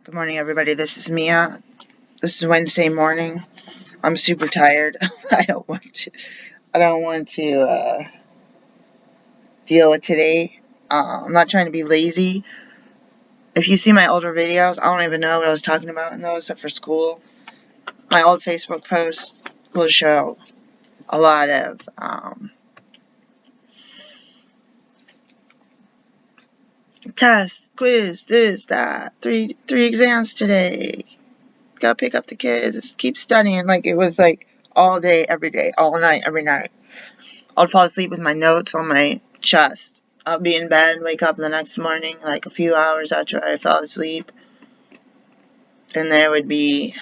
Good morning, everybody. This is Mia. This is Wednesday morning. I'm super tired. I don't want to deal with today. I'm not trying to be lazy. If you see my older videos, I don't even know what I was talking about in those except for school. My old Facebook posts will show a lot of tests, quiz, this, that, three exams today. Gotta pick up the kids. Keep studying. Like, it was like all day, every day, all night, every night. I'd fall asleep with my notes on my chest. I'll be in bed and wake up the next morning, like a few hours after I fell asleep. And there would be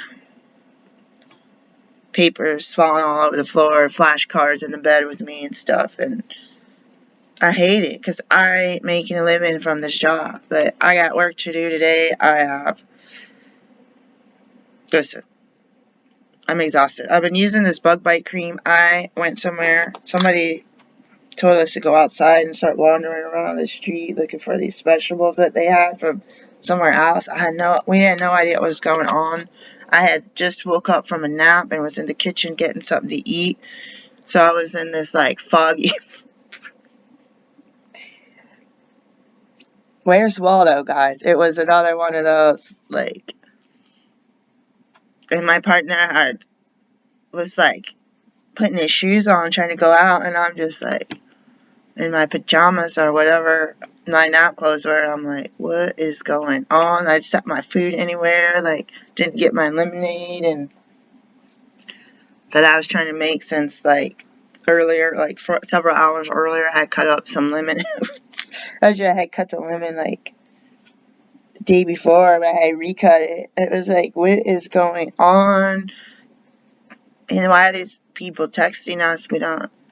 papers falling all over the floor, flashcards in the bed with me and stuff. And I hate it because I ain't making a living from this job. But I got work to do today. Listen, I'm exhausted. I've been using this bug bite cream. I went somewhere. Somebody told us to go outside and start wandering around the street looking for these vegetables that they had from somewhere else. We had no idea what was going on. I had just woke up from a nap and was in the kitchen getting something to eat. So I was in this like foggy. Where's Waldo, guys? It was another one of those like, and my partner was like putting his shoes on trying to go out, and I'm just like in my pajamas or whatever my nap clothes were. I'm like, what is going on? I set my food anywhere, like didn't get my lemonade and that I was trying to make since like earlier, like for several hours earlier. I had cut up some lemon. I had cut the lemon like the day before, but I had recut it. It was like, what is going on? And why are these people texting us?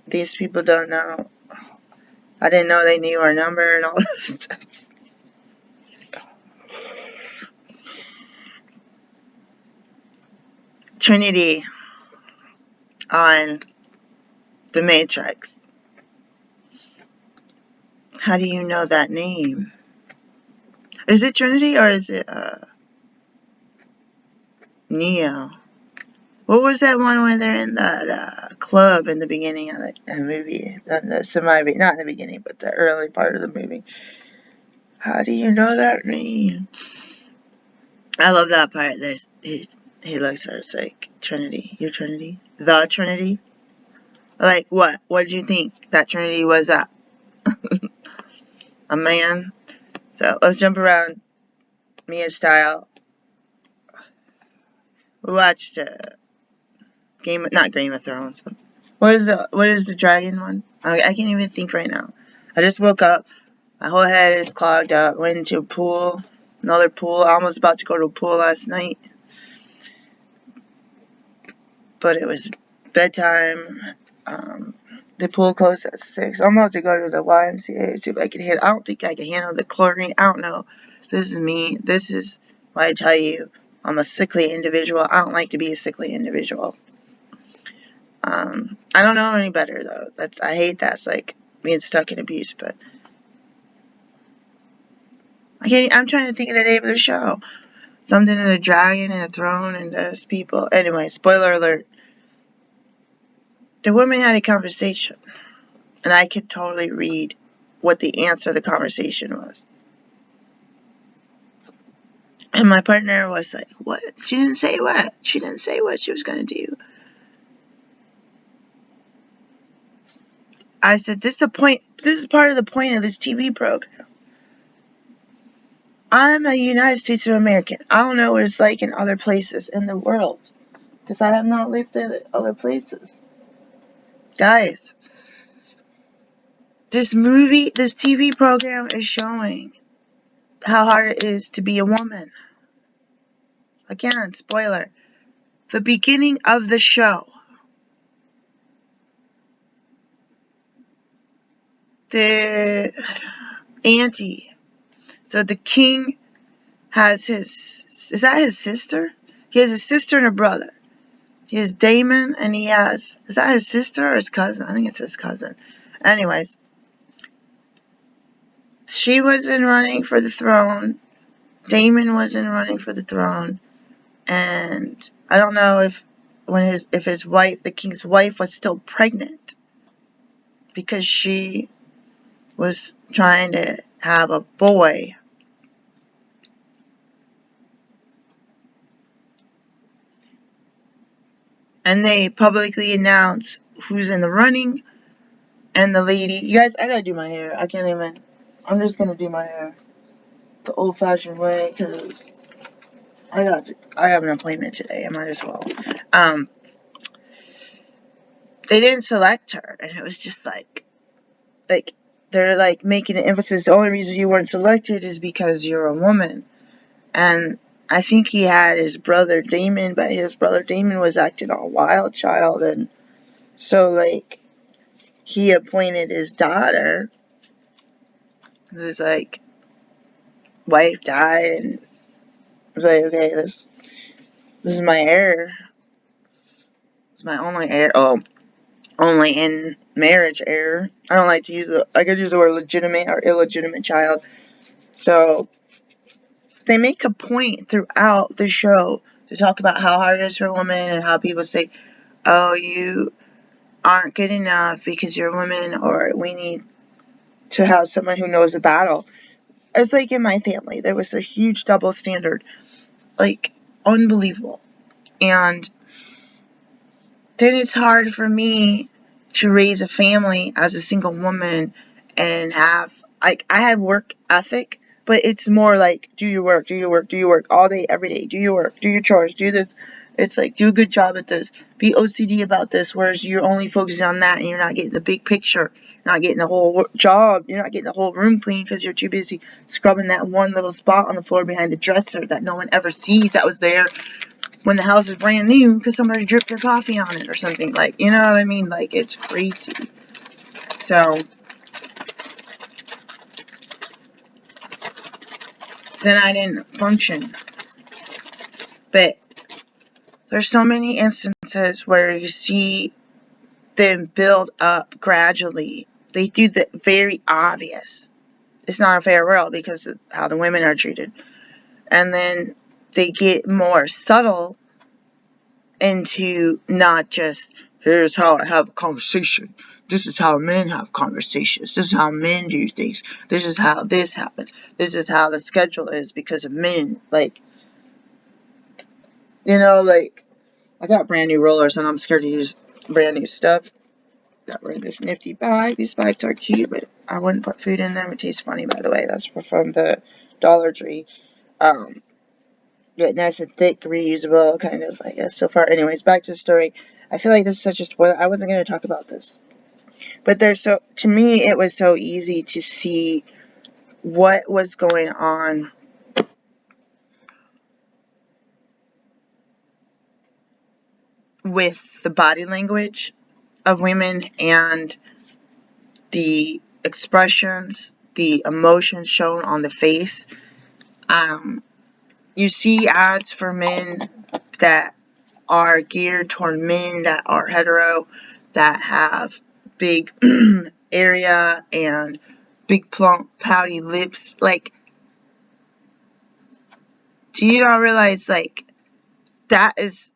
These people don't know. I didn't know they knew our number and all this stuff. Trinity on The Matrix. How do you know that name? Is it Trinity or is it Neo? What was that one where they're in that club in the beginning of the movie? Not in the beginning, but the early part of the movie. How do you know that name? I love that part. He looks at her, it's like, Trinity, you're Trinity? The Trinity? Like, what? What did you think that Trinity was a man? So, let's jump around Mia style. We watched not Game of Thrones. What is the dragon one? I can't even think right now. I just woke up. My whole head is clogged up. Went into a pool. Another pool. I was about to go to a pool last night. But it was bedtime. The pool closed at 6. I'm about to go to the YMCA, see if I can I don't think I can handle the chlorine. I don't know. This is me. This is why I tell you I'm a sickly individual. I don't like to be a sickly individual. I don't know any better though. I hate that. It's like being stuck in abuse, but I'm trying to think of the name of the show. Something in a dragon and a throne and there's people. Anyway, spoiler alert. The women had a conversation, and I could totally read what the answer to the conversation was. And my partner was like, what? She didn't say what? She didn't say what she was going to do. I said, this is part of the point of this TV program. I'm a United States of American. I don't know what it's like in other places in the world, because I have not lived in other places. Guys, this TV program is showing how hard it is to be a woman. Again, spoiler. The beginning of the show. The auntie. So the king has is that his sister? He has a sister and a brother. He has Damon and is that his sister or his cousin? I think it's his cousin. Anyways, she was in running for the throne Damon wasn't running for the throne, and I don't know if his wife, the king's wife, was still pregnant, because she was trying to have a boy. And they publicly announce who's in the running, and the lady, you guys, I gotta do my hair. I'm just gonna do my hair the old-fashioned way, because I have an appointment today. I might as well. They didn't select her, and it was just like they're like making an emphasis. The only reason you weren't selected is because you're a woman. And I think he had his brother Damon, but his brother Damon was acting all wild child, and so like he appointed his daughter. His like wife died, and was like, okay, this is my heir. It's my only heir. Oh, only in marriage heir. I don't like to use I could use the word legitimate or illegitimate child. So they make a point throughout the show to talk about how hard it is for women, and how people say, oh, you aren't good enough because you're a woman, or we need to have someone who knows the battle. It's like in my family, there was a huge double standard, like unbelievable. And then it's hard for me to raise a family as a single woman and have, like, I have work ethic, but it's more like, do your work all day, every day, do your work, do your chores, do this. It's like, do a good job at this, be OCD about this, whereas you're only focusing on that, and you're not getting the big picture, you're not getting the whole job, you're not getting the whole room clean, because you're too busy scrubbing that one little spot on the floor behind the dresser that no one ever sees that was there when the house is brand new, because somebody dripped their coffee on it or something. Like, you know what I mean? Like, it's crazy. So then I didn't function. But there's so many instances where you see them build up gradually. They do the very obvious. It's not a fair world because of how the women are treated. And then they get more subtle into not just, here's how I have a conversation. This is how men have conversations. This is how men do things. This is how this happens. This is how the schedule is because of men. Like, you know, like, I got brand new rollers and I'm scared to use brand new stuff. Got rid of this nifty bag. These bags are cute, but I wouldn't put food in them. It tastes funny, by the way. That's from the Dollar Tree. But nice and thick, reusable, kind of, I guess, so far. Anyways, back to the story. I feel like this is such a spoiler. I wasn't going to talk about this. But to me, it was so easy to see what was going on with the body language of women and the expressions, the emotions shown on the face. You see ads for men that are geared toward men that are hetero, that have big area and big plump pouty lips. Like, do you not realize, like, that is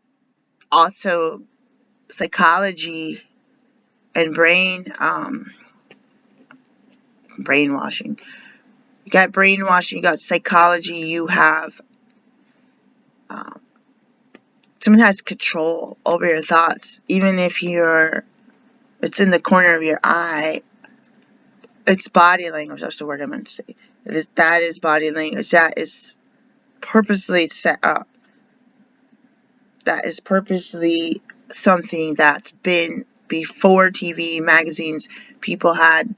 also psychology and brainwashing. You got brainwashing, you got psychology, you have someone has control over your thoughts, even if it's in the corner of your eye. It's body language. That's the word I meant to say. That is body language. That is purposely set up. That is purposely something that's been before TV, magazines. People had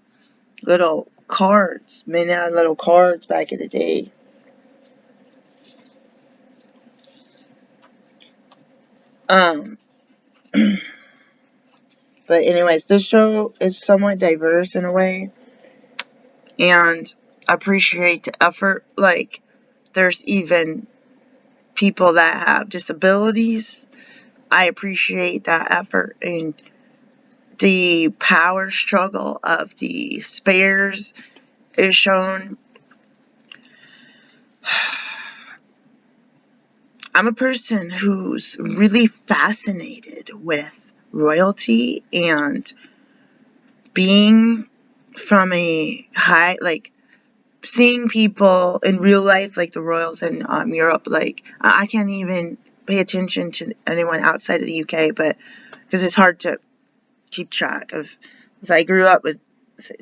little cards. Men had little cards back in the day. But anyways, this show is somewhat diverse in a way, and I appreciate the effort. Like, there's even people that have disabilities. I appreciate that effort, and the power struggle of the spares is shown. I'm a person who's really fascinated with royalty and being from a high, like, seeing people in real life, like the royals in Europe. Like, I can't even pay attention to anyone outside of the UK, but because it's hard to keep track of. Because I grew up with,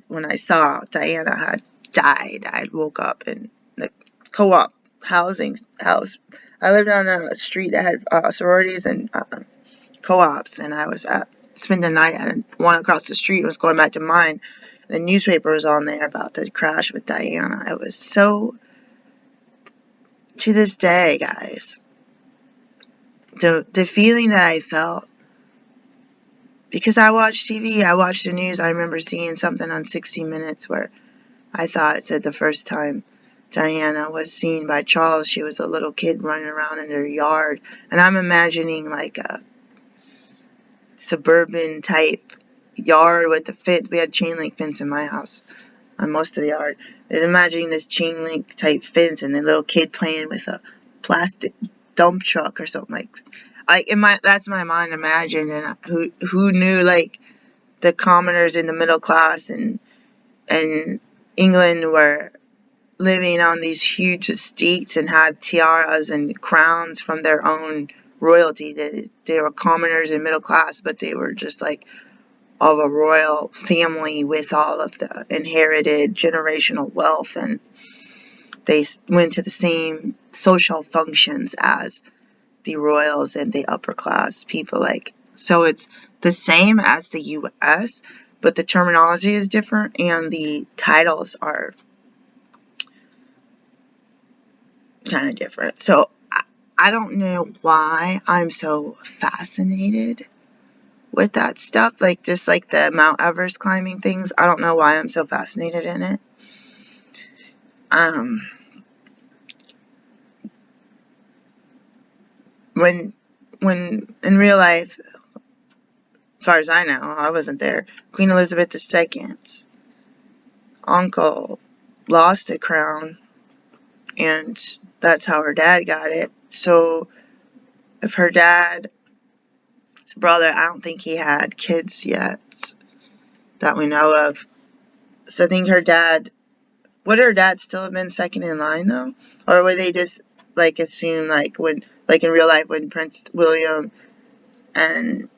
when I saw Diana had died, I woke up in the co-op house. I lived on a street that had sororities and co-ops, and I was spent the night at one across the street. Was going back to mine. The newspaper was on there about the crash with Diana. It was so, to this day, guys, the feeling that I felt, because I watched TV, I watched the news. I remember seeing something on 60 Minutes where I thought it said the first time Diana was seen by Charles, she was a little kid running around in her yard. And I'm imagining like a suburban type yard with the fence. We had chain link fence in my house on most of the yard. I was imagining this chain link type fence and the little kid playing with a plastic dump truck or something like that's my mind imagined. And who knew, like, the commoners in the middle class and England were living on these huge estates and had tiaras and crowns from their own royalty. They were commoners and middle class, but they were just like of a royal family with all of the inherited generational wealth, and they went to the same social functions as the royals and the upper class people. Like, so it's the same as the US, but the terminology is different and the titles are kind of different. So I don't know why I'm so fascinated with that stuff. Like, just like the Mount Everest climbing things. I don't know why I'm so fascinated in it. When in real life, as far as I know, I wasn't there, Queen Elizabeth II's uncle lost a crown, and that's how her dad got it. So if her dad's brother, I don't think he had kids yet that we know of. So I think her dad, would her dad still have been second in line though? Or would they just like assume, like, when, like in real life, when Prince William and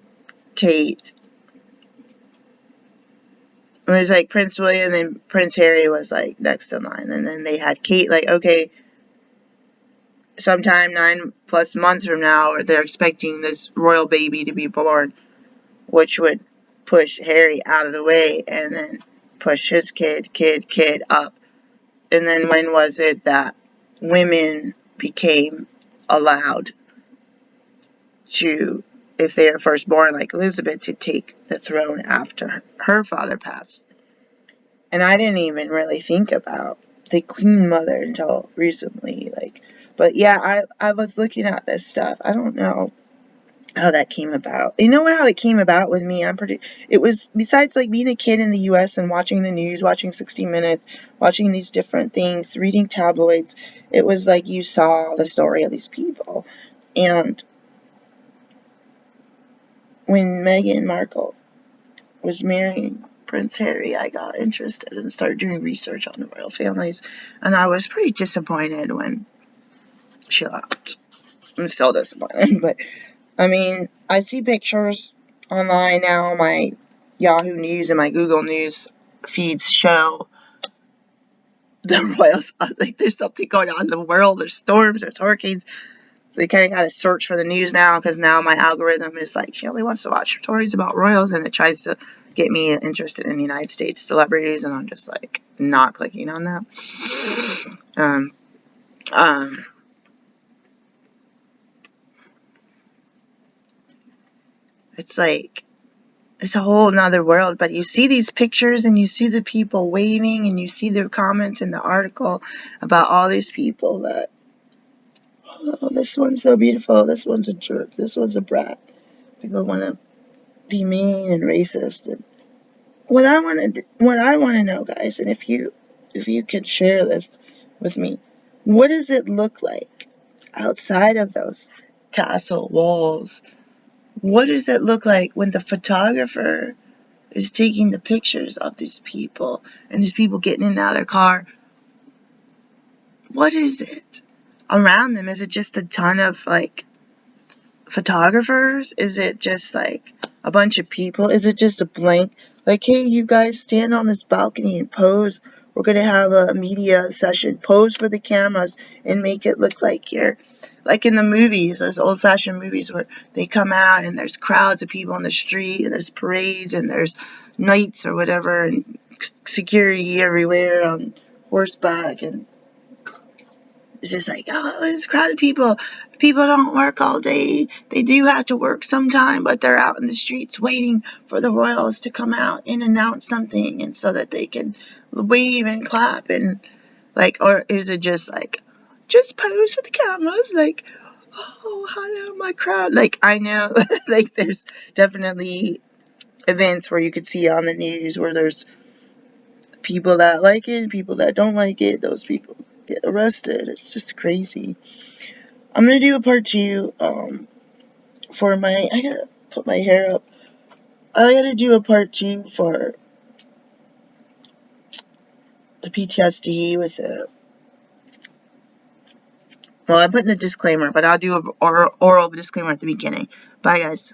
Kate, it was like Prince William and Prince Harry was like next in line, and then they had Kate, like, okay, sometime 9+ months from now, or they're expecting this royal baby to be born, which would push Harry out of the way and then push his kid up. And then when was it that women became allowed to, if they were first born, like Elizabeth, to take the throne after her father passed? And I didn't even really think about the Queen Mother until recently. Like, but yeah, I was looking at this stuff. I don't know how that came about. You know how it came about with me? It was, besides like being a kid in the US and watching the news, watching 60 Minutes, watching these different things, reading tabloids, it was like you saw the story of these people. And when Meghan Markle was marrying Prince Harry, I got interested and started doing research on the royal families, and I was pretty disappointed when she left. I'm still disappointed, but I mean, I see pictures online now. My Yahoo News and my Google News feeds show the royals. Like, there's something going on in the world. There's storms, there's hurricanes. So you kind of got to search for the news now, because now my algorithm is like, she only wants to watch stories about royals, and it tries to get me interested in the United States celebrities, and I'm just like not clicking on that. It's like, it's a whole nother world, but you see these pictures and you see the people waving and you see their comments in the article about all these people that, oh, this one's so beautiful, this one's a jerk, this one's a brat. People want to be mean and racist. And what I want to know, guys, and if you can share this with me, what does it look like outside of those castle walls. What does it look like when the photographer is taking the pictures of these people and these people getting in and out of their car? What is it around them? Is it just a ton of like photographers? Is it just like a bunch of people? Is it just a blank, like, hey, you guys stand on this balcony and pose, we're gonna have a media session, pose for the cameras and make it look like you're like in the movies, those old-fashioned movies where they come out and there's crowds of people on the street and there's parades and there's knights or whatever and security everywhere on horseback, and it's just like, oh, there's a crowd of people. People don't work all day. They do have to work sometime, but they're out in the streets waiting for the royals to come out and announce something, and so that they can wave and clap and like, or is it just like, just pose for the cameras, like, oh, hello, my crowd. Like, I know, like, there's definitely events where you could see on the news where there's people that like it, people that don't like it. Those people get arrested. It's just crazy. I'm gonna do a part 2 for my, I gotta put my hair up. I gotta do a part 2 for the PTSD with the, well, I put in a disclaimer, but I'll do an oral disclaimer at the beginning. Bye, guys.